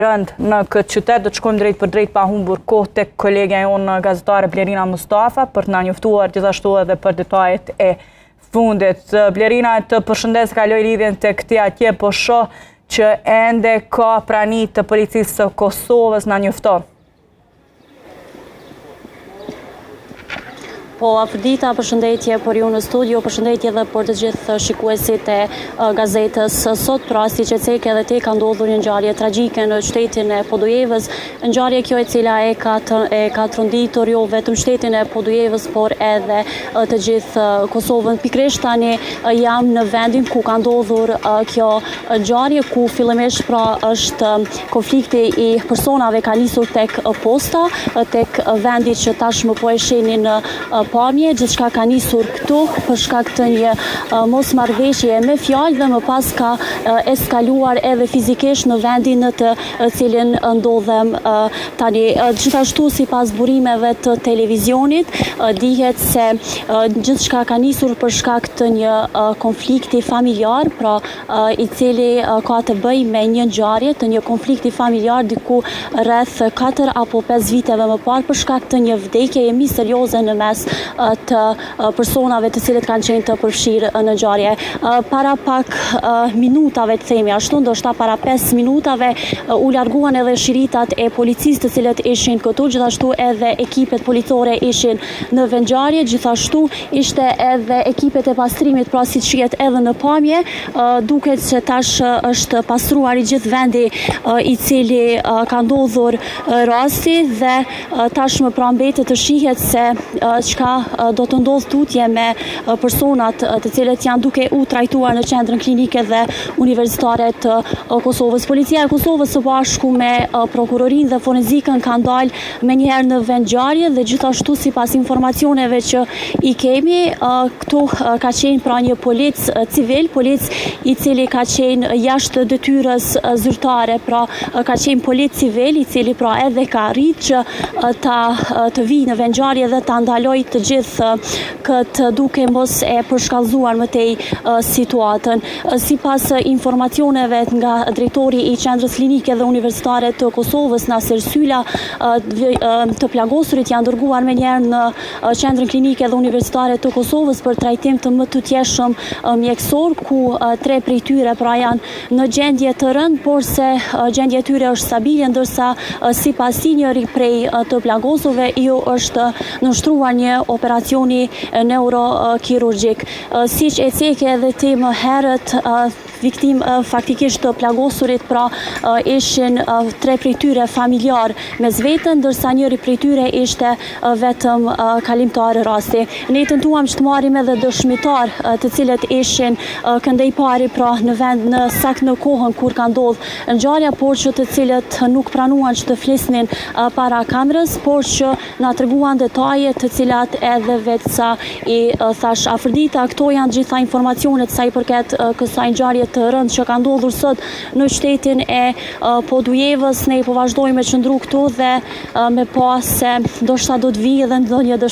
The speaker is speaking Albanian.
Rënd në këtë qytet do të shkojmë drejt për drejt pa humbur kohë tek kolegja jonë gazetare Blerina Mustafa për të na njoftuar gjithashtu edhe për detajet e fundit. Blerina, të përshëndes, kaloj lidhjen tek ti atje, po shoh që ende ka prani të policisë së Kosovës, na njofton. Po, Afrodita, përshëndetje për ju në studio, përshëndetje dhe për të gjithë shikuesit e gazetës. Sot, pra si që ceke edhe te ka ndodhur një ngjarje tragjike në shtetin e Podujevës, ngjarje kjo e cila e ka tronditur jo vetëm shtetin e Podujevës, por edhe të gjithë Kosovën. Pikrisht tani jam në vendin ku ka ndodhur kjo ngjarje, ku fillimisht pra është konflikti i personave ka nisur tek posta, tek vendi që tashmë po e shihni në pamje, gjithçka ka nisur këtu për shkak të një mosmarrëveshje me fjalë dhe më pas ka eskaluar edhe fizikisht në vendin në të cilin ndodhem tani. Gjithashtu sipas burimeve të televizionit dihet se gjithçka ka nisur për shkak të një konflikti familjar, pra i cili ka të bëjë me një ngjarje të një konflikti familjar diku rreth 4 apo 5 viteve më parë për shkak të një vdekjeje misterioze në mes të personave të cilët kanë qenë të përfshirë në ngjarje. Para pak minutave, të themi ashtu, ndoshta para 5 minutave u larguan edhe shiritat e policisë të cilët ishin këtu, gjithashtu edhe ekipet policore ishin në vendngjarje, gjithashtu ishte edhe ekipet e pastrimit, pra siç shihet edhe në pamje, duket se tash është pastruar i gjithë vendi i cili ka ndodhur rasti dhe tashmë pra mbetet të shihet se çka do të ndodh tutje me personat të cilët janë duke u trajtuar në qendrën klinike dhe universitare të Kosovës. Policia e Kosovës së bashku me prokurorinë dhe forenzikën kanë dalë menjëherë në vendngjarje dhe gjithashtu sipas informacioneve që i kemi, këtu ka qenë pra një polic civil, polic i cili ka qenë jashtë detyrës zyrtare, pra ka qenë polic civil i cili pra edhe ka arritur që të vijë në vendngjarje dhe ta ndaloj të gjithë këtë duke mos e përshkallëzuar më tej situatën. Sipas informacioneve nga drejtori i qendrës klinike dhe universitare të Kosovës, Nasir Syla, të plagosurit janë dërguar menjëherë në qendrën klinike dhe universitare të Kosovës për trajtim të më të tjeshëm mjekësor, ku 3 prej tyre pra janë në gjendje të rëndë, por se gjendja e tyre është stabile, ndërsa sipas njëri prej të plagosurve ju është nënshtruar një operacioni neurokirurgjik. Siç e ceke edhe ti më herët, viktim faktikisht të plagosurit pra ishin 3 prej tyre familjar mes veten, ndërsa njëri prej tyre ishte vetëm kalimtar rasti. Ne tentuam që të marrim edhe dëshmitar të cilët ishin këndëjpari pra në vend në sakt në kohën kur ka ndodhur ngjarja, por që të cilët nuk pranuan që të flisnin para kamerës, por që na treguan detaje të cilat edhe vetësa i thash. Afrodita, këto janë gjitha informacionet sa i përket kësaj ngjarje të rëndë që ka ndodhur sot në qytetin e Podujevës. Ne po vazhdojmë me qëndru këtu dhe me pas se ndoshta do të vijë edhe ndonjë dëshmi.